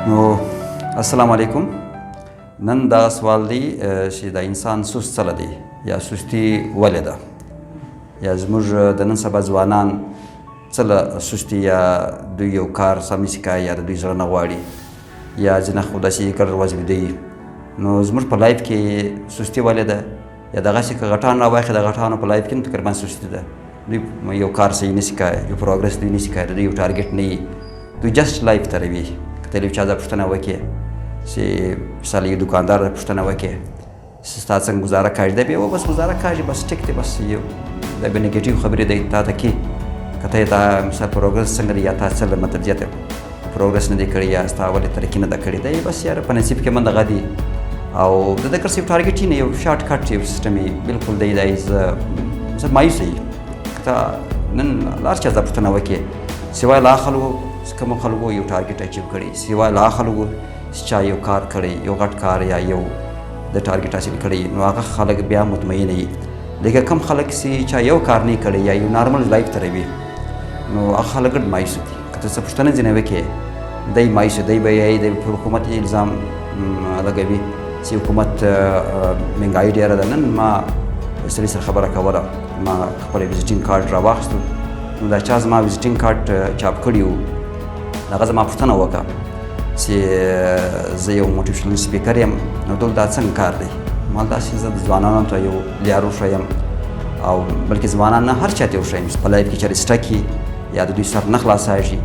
نو السلام علیکم. نن دا سوال دی چې د انسان سست څه دی یا سستی ولې ده، یا زموږ د نن سبا ځوانان څه سستی یا دوی یو کار سم نشي کوي یا د دوی زړه نه غواړي یا ځینې خو داسې ګډ وضع دی. نو زموږ په لایف کې سستی ولې ده، یا دغسې که غټان راواخلي د غټانو په لایف کې تقریبا سستی ده. دوی یو کار صحیح نشي کوي، یو پروګرس دوی نشي کوي، دوی یو ټارګټ نه وي، دوی جسټ لایف ته روي. که ته له یو چا ځای پوښتنه وکړې چې مثال یو دوکاندار پوښتنه وکړې چې ستا څنګه ګزاره کاږي، دی به بس ګزاره کاږي، بس ټیک دی، بس یو دا به نیګیټیو خبرې دی تا ته کوي. که ته یې دا مثال پروګرس څنګه دی یا تا څه مطلب زیاته پروګرس نه دی کړی یا ستا ولې ترقي نه ده کړې، دی بس یاره په نصیب کې من دغه دی او د ده کړ یو ټارګټ یې نه، یو شارټ کټ یو سیسټم یې بلکل دی. دا مثلا مایوسه یي. که ته نن له هر چا ځای پوښتنه وکړې سوای له هغه خلکو کومو خلکو یو ټارګټ اچیو کړی، سوای له هغه خلکو چې چا یو کار کړی، یو غټ کار یا یو د ټارګټ حاصل کړی، نو هغه خلک بیا مطمئن وي. لکه کم خلک چې چا یو کار نه کړی یا یو نارمل لایف ته روي، نو هغه خلک ډېر مایوسه دي. که ته څه پوښتنه ځینې وکړې دی مایوسه دی، به یې د حکومت الزام لګوي چې حکومت مهنګایي ډېره ده. نن ما سړي سره خبره کوله، ما خپل ویزیټینګ کارډ راواخیستو، نو دا چا زما ویزیټینګ کارډ چاپ کړي وو، هغه زما پوښتنه وکړه چې زه یو موټیویشنل سپیکر یم، نو دلته دا څنګه کار دی؟ ما داسې زه د ځوانانو ته یو لیار وښیم او بلکې ځوانان نه هر چا ته وښیم چې په لایف کې چېرې سټک وي یا د دوی سر نه خلاصېږي،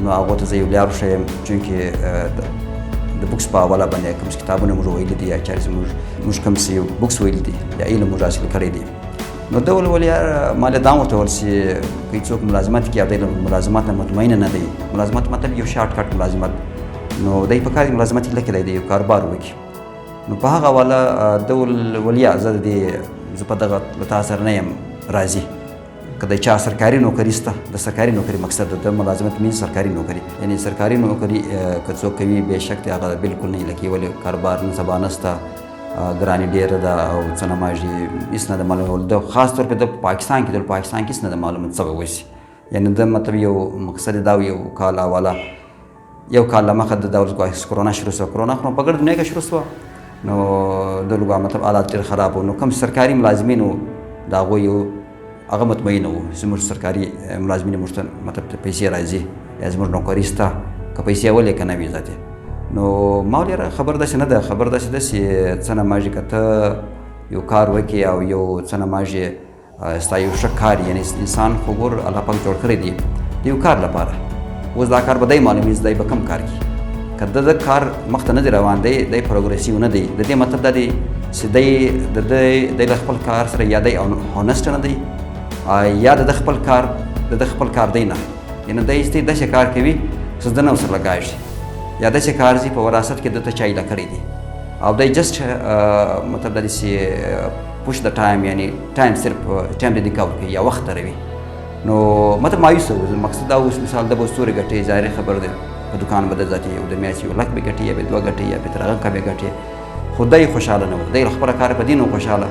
نو هغو ته زه یو لیار وښیم. چونکې د بکس په حواله باندې کوم کتابونه موږ ویلي دي یا چېرې موږ کوم څه بکس ویلي دي یا علم موږ حاصل کړی دی، نو ده ولې ما له دا ورته وویل چې که څوک ملازمت کوي او دی له ملازمت نه مطمئنه نه دی، ملازمت مطلب یو شارټ کټ ملازمت، نو دی په کار دی ملازمت یې لکه دی د یو کاروبار وکړي. نو په هغه حواله ده ولیا زه په دغه له تا سره نه یم راضي. که د چا سرکاري نوکري شته، د سرکاري نوکري مقصد د ملازمت مینز سرکاري نوکري، یعنی سرکاري نوکري که څوک کوي بېشک دی هغه بالکل نه لکه ولې کاروبار نن سبا نشته، ګراني ډېره ده او څه نه ماږي هېڅ نه ده معلومه. د خاص طور په د پاکستان کې د پاکستان کې هېڅ نه ده معلومه څه به وشي. یعنې د مطلب یو مقصد دا یو کال اوله یو کال له مخه د دولت کرونا شروع شوه، کرونا خو په ګرد دنیا کې شروع شوه، نو د لږه مطلب حالات ډېر خراب وو. نو کوم سرکاري ملازمین وو د هغوی یو هغه مطمئنه وو زموږ سرکاري ملازمین موږ ته مطلب پیسې راځي یا زموږ نوکري شته، که پیسې ولې که نه وي ذاتې. نو ما ویل یاره خبر داسې نه ده، خبر داسې ده چې څه نه ماږي که ته یو کار وکړې او یو څه نه ماږي ستا یو ښه کار، یعنې انسان خو ګور الله پاک جوړ کړی دی د یو کار لپاره. اوس دا کار به دی معلومېږي دی به کوم کار کوي. که د کار مخ ته نه دی روان دی پروګرسیو نه دی، د دې مطلب دا دی چې دی له خپل کار سره یا دی هونسټ نه دی یا د خپل کار دی نه، یعنې دی داسې کار کوي چې زده نه ورسره لګېږي یا داسې کار چې په وراثت کې دته چا ایله کړی دی او دی جسټ مطلب دا دی چې پوش د ټایم، یعنې ټایم صرف ټایم ډیډیکټ کوي یا وخت ته روي. نو مطلب مایوسه و. مقصد دا اوس مثال د به ستورې ګټې ظاهري خبر دی، په دکان به د ذاتي یو د میاشتې یو لک به ګټي یا به دوه ګټي یا به تر هغه کمې ګټي، خو دی خوشحاله نه و. دی له خپله کار په دې نه خوشحاله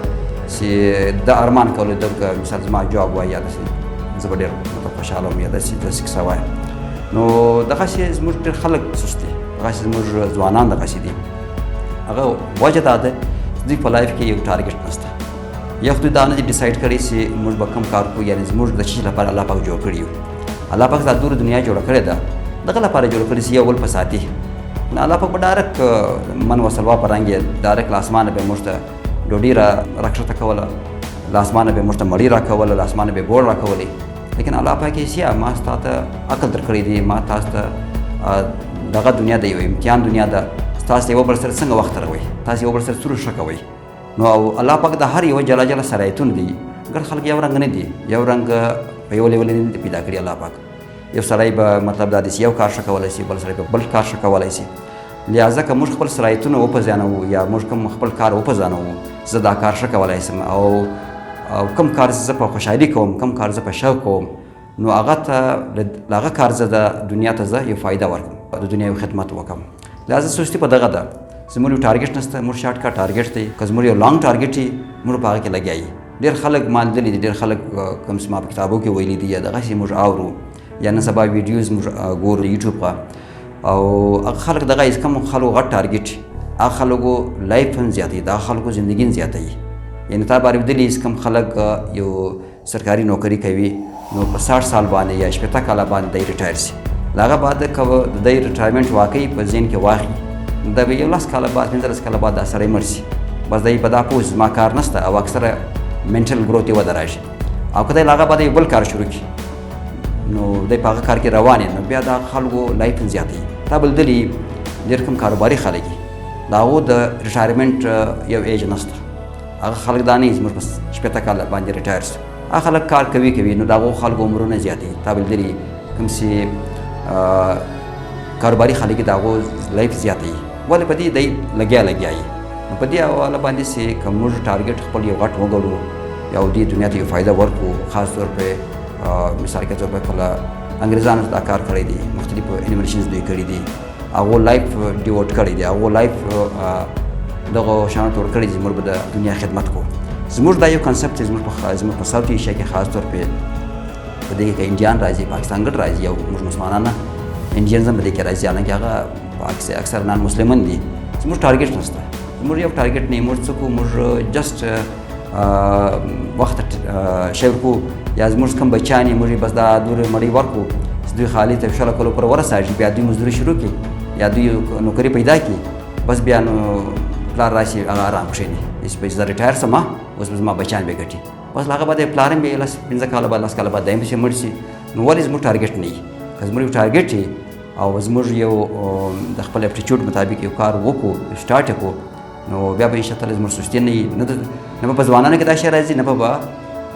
چې د ارمان کولو د مثال زما جواب وایي یا داسې زه به ډېر مطلب خوشحاله وم یا داسې کیسه وایم. نو دغسې زموږ ډېر خلک سست دي، دغسې زموږ ځوانان دغسې دي. هغه وجه دا ده چې دوی په لایف کې یو ټارګټ نشته، یا خو دوی دا نه دي ډیسایډ کړی چې موږ به کوم کار کوو، یعنې زموږ د چیز لپاره الله پاک جوړ کړي یو. الله پاک دا دوره دنیا جوړه کړې ده دغه لپاره جوړه کړې چې یو بل په ساتي. نو الله پاک به ډایرکټ من وسلوا په رنګ یې ډایرکټ له اسمانه به موږ ته ډوډۍ راکښته کوله، له اسمانه به موږ ته مړۍ راکوله، له اسمانه به ګوړ راکولې. لیکن الله پاک یې سیا ما ستا ته عقل درکړی دی، ما تاسو ته دغه دنیا د یو امتحان دنیا ده، تاسو یو بل سره څنګه وخت تېروئ، تاسو یو بل سره څه ښه کوئ. نو او الله پاک د هر یو جلا جلا صلاحیتونه دي. ګڼ خلک یو رنګ نه دي، یو رنګ په یو لیول نه دي پیدا کړي الله پاک. یو سړی به مطلب دا دی چې یو کار ښه کولی شي، بل سړی به بل کار ښه کولی شي. لہذا که موږ خپل صلاحیتونه وپېژنو یا موږ کوم خپل کار وپېژنو، زه دا کار ښه کولی شم او کوم کار زه په خوشحالي کوم، کوم کار زه په شوق کوم، نو هغه ته له هغه کار زه د دنیا ته زه یو فایده ورکړم، د دنیا یو خدمت وکړم. لہذا سستی په دغه ده. زموږ یو ټارګټ نشته، موږ شارټ کټ ټارګټ دی. که زموږ یو لانګ ټارګټ وي موږ په هغه کې لګیا یو. ډېر خلک ما لیدلي دي، ډېر خلک کوم څه ما په کتابو کې ویلي دي یا دغسې موږ اورو یا نن سبا ویډیوز موږ ګورو یوټیوب ته، او هغه خلک دغه از کوم خلکو غټ ټارګټ هغه خلکو لایف هم زیاتوي دا خلکو زندګي زیاتوي یعنی تا باندې لیدلی از کوم خلک یو سرکاري نوکري کوي نو په 60 سال باندې یا 80 کاله باندې دی ریټایر شي هغه بعد د ریټایرمنټ واقعي په ذهن کې واخلي د یو 10 کاله بعد 15 کاله بعد دا سړی مړ شي بس دی په دا پوه زما کار نشته او اکثره منټل ګروث یې وده راشي او که دی هغه بعد یو بل کار شروع کړي نو دی په هغه کار کې روان نو بیا د خلکو لایف زیاتوي تا بل دلی ډېر کوم کاروباري خلک دي د هغو د ریټایرمنټ یو ایج نشته هغه خلک دا نه زموږ په 80 کاله باندې ریټایر شي هغه خلک کار کوي نو د هغو خلکو عمرونه زیاتوي تا بل دلی کوم چې کاروباري خلک د هغو لایف زیاتوي ولې په دې دی لګیا یي نو په دې حواله باندې چې که موږ ټارګټ خپل یو غټ وګړو یا دې دنیا ته یو فایده ورکړو خاص طور په مثال کے طور پر کله انګریزانو دا کار کړی دی مختلف انیمیشنز دوی کړی دي هغه لایف ډیوټ کړی دی هغه لایف دغه شان تور کړی دی موږ د دنیا خدمت کو زموږ دا یو کنسپټ زموږ په ساوث ایشیا کې خاص طور په دې کې انډیان راځي پاکستان ګډ راځي او موږ مسلمانان انډیان زم دې کې راځي حالانکه هغه اکثر نان مسلمان دي زموږ ټارګټ نشته زموږ یو ټارګټ نه موږ څه کو موږ جست وخت شیر کو یا زموږ کوم بچانی موږ بس دا دور مړی ورکو دوی خالی ته شل کولو پر ورساږي بیا دوی مزدوري شروع کی یا دوی نوکری پیدا کی بس بیا نو پلار راشي هغه آرام کښیني اس په ځای ریټایر سم اوس ما بچان به ګټي بس هغه بعد پلار مې لاس 15 کاله بعد 10 کاله بعد دایم شي مړ شي نو ولې زموږ ټارګټ نه که زموږ ټارګټ او زموږ یو د خپل اپټیچوډ مطابق یو کار وکړو سٹارټ وکړو نو بیا به ان شاء الله زموږ سستی نه په ځوانانو کې دا شی راځي نه په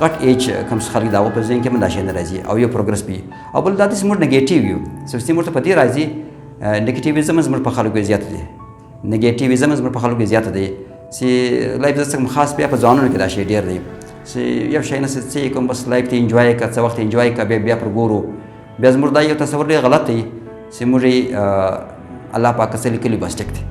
غټ ایج کم خلک دا په ذهن کې هم دا شی نه راځي او یو پروګرس وي او بل دا د زموږ نیګیټیو یو سستی موږ ته په دې راځي نیګیټیویزم زموږ په خلکو زیات دی نیګیټیویزم زموږ په خلکو زیات دی چې لایف زڅ خاص بیا په ځوانانو کې دا شی ډیر دی چې یو شی نه چې کوم بس لایف ته انجوای کا څه وخت انجوای کا بیا پر ګورو بیا زموږ دا یو تصور دی غلط دی چې موږ الله پاک څه لیکلي بس ټیک دی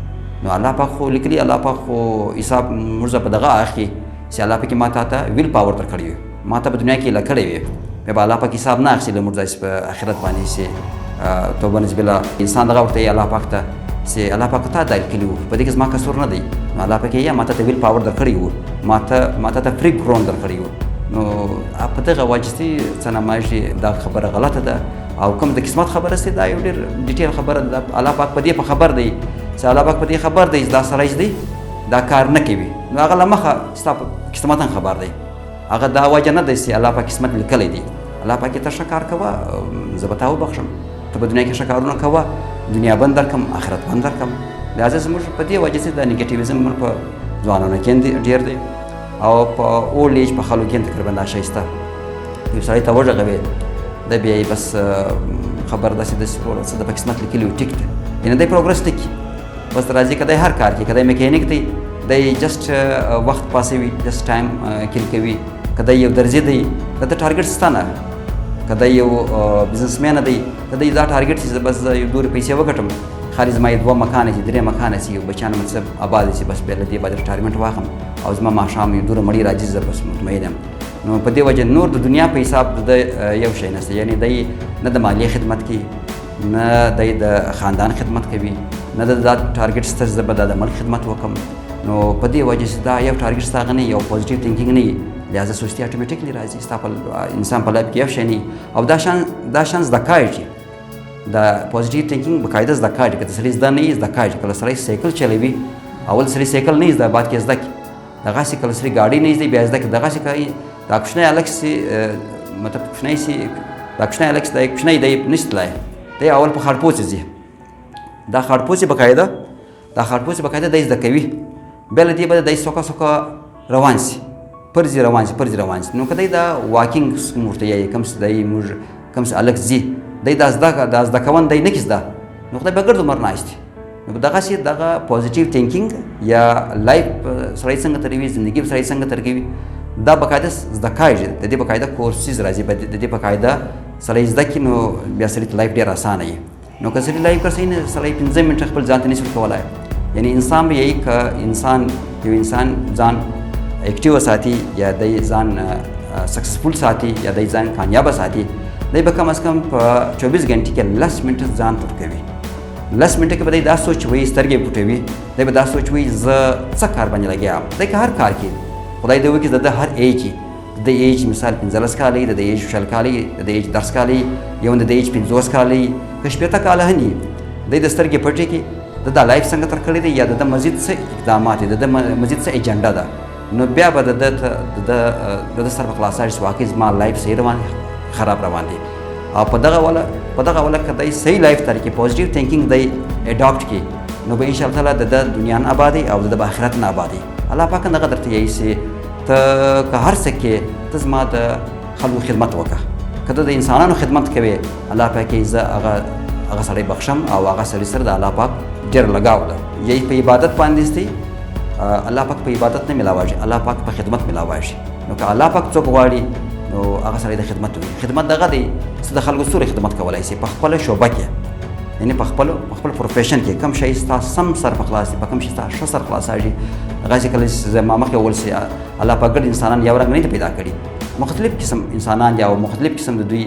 نو الله پاک خو لیکلي الله پاک خو حساب موږ په دغه اخی چې الله پاک ما ته ویل پاور در کړی ما ته په دنیا کې لکړی وي به الله پاک حساب نه اخلي موږ په آخرت باندې چې توبه نسبت الله انسان دغه ورته الله پاک ته چې الله پاک ته دا لیکلي په دې کې زما قصور نه دی نو الله پاک یې ما ته ویل پاور در کړی وو ما ته فری ګرون در کړی وو نو په دغه واجستي څنګه ماشي دا خبره غلطه ده او کوم د قسمت خبره سي دا یو ډېر ډیټیل خبره ده الله پاک په دې په خبر دی چې الله پاک په دې خبر دی دا سړی دی دا کار نه کوي نو هغه لمخه ستا په قسمت خبر دی هغه دا وجه نه دی چې الله پاک قسمت لیکلی دی الله پاک ته ښه کار کوه زه به تا وبخښم ته په دنیا کې ښه کارونه کوه دنیا بند درکړم آخرت بند درکړم لهذا زموږ په دې وجه چې دا نیګیټیویزم موږ په ځوانانو کې ډېر دی او په اولډ ایج په خلکو کې تقریبا دا شی شته یو سړی ته وغږوې د بیا بس خبر داسې څه د په قسمت لیکلي وي ټیک دی یعنې دی پروګرس نه کړي بس راځي که دی هر کار کوي که دی میکینیک دی دی جسټ وخت پاسوي جسټ ټایم کیل کوي که دی یو درځي دی د ته ټارګټ شته نه که دی یو بزنسمین دی که دی دا ټارګټ چې بس یو دورې پیسې وګټم خالي زما یې 2 مکانه چې 3 مکانه چې یو بچیان مطلب آباد شي بس بیا له دې بعد ریټایرمنټ واخلم او زما ماښام یو دوره مړي راځي زه بس مطمئن یم نو په دې وجه نور د دنیا په حساب د یو شی نشته یعنې دی نه د مالیې خدمت کوي نه دی د خاندان خدمت کوي نه د دا ټارګټ شته چې زه به د ملک خدمت وکړم نو په دې وجه چې دا یو ټارګټ ستا هغه نه یو پوزیټیو تھینکینګ نه وي لهذا سستی اټومیټیکلی راځي ستا په انسان په لایف کې یو شی نه او دا شان زده کاږي دا پوزیټیو تھینکینګ باقاعده زده کاږي که د سړي زده نه وي زده کاږي کله سړی سایکل چلوي اول سړي سایکل نه زده بعد کې زده کړي دغسې کله سړي ګاډي نه زده بیا زده کړي دغسې کوي دا کوچنی هلک چې مطلب کوچنی چې دا کوچنی هلک چې دی کوچنی دی نشي تللی دی اول په خړپوڅې ځي دا خړپوڅې باقاعده دی زده کوي بیا له دې بعد دی سوکه روان شي پرځي روان شي نو که دی دا واکینګ ورته یایي کوم څه دی موږ کوم څه هلک ځي دی دا زده کون دی نه کې زده نو خدای به ګرد عمر ناست وي نو دغسې دغه پوزیټیو تھینکینګ یا لایف سړی څنګه تېروي زندګي سړی څنګه تېر کوي دا باقاعده زده کاږي د دې باقاعده کورسز راځي د دې باقاعده سړی زده کړي نو بیا سړي ته لایف ډېر اسانه وي نو که سړي لایف کړی نه سړی 15 منټه خپل ځان ته نشي ورکولی یعنی انسان به یی که یو انسان ځان ایکټیو ساتي یا دی ځان سکسسفول ساتي یا دی ځان کامیابه ساتي دی به کم از کم په 24 غنټې کې 10 منټه ځان ته ورکوي لس منټه کې به دی دا سوچ وایي سترګې پټوي دی به دا سوچ وایي زه څه کار باندې لګیا یم دی که هر کار کې خدای دی وکړي د هر ایج کې د ایج مثال 15 کاله د ایج 40 کاله د ایج 10 کاله یو د ایج 50 کاله که 80 کاله هم دی د سترګې پټې کې د لایف څنګه تر کړی دی یا د مزید څه اقدامات دي د مزید څه ایجنډا ده نو بیا به د سر په خلاصه شي واقعي زما لایف صحیح روان خراب روان دي او په دغه ولا که دی صحیح لایف طریقې پوزیټیو تھینکینګ دی اډاپټ کړي نو به ان شاء الله تعالی د دنیا نه آبادي او د آخرت نه آبادي الله پاک دغه درته یایي چې ته که هر څه کې ته زما د خلکو خدمت وکړه که ته د انسانانو خدمت کوې الله پاک یې زه هغه سړی بخښم او هغه سړي سره د الله پاک ډېر لګاو ده یی په عبادت باندې دی الله پاک په عبادت نه ملاوایږي الله پاک په خدمت ملاوایږي نو که الله پاک څوک غواړي نو هغه سړی د خدمت وي خدمت دغه دی چې د خلکو سره خدمت کولی شي په خپله شعبه کې یعنې په خپل پروفیشن کې کوم شی ستا سم سر په خلاص دي په کوم شي ستا ښه سر خلاصېږي هغه چې کله چې زما مخکې وویل سي الله پاک ګډ انسانان یو رنګ نه دي پیدا کړي مختلف قسم انسانان یا مختلف قسم د دوی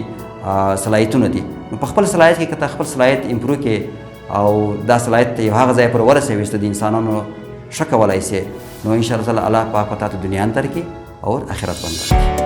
صلاحیتونه دي نو په خپل صلاحیت کې که ته خپل صلاحیت امپروو کړې او دا صلاحیت یو هغه ځای پر ورسوي چې د انسانانو ښه کولی سي نو انشاءالله تعالی الله پاک په تا ته دنیا هم درکړي او آخرت هم درکړي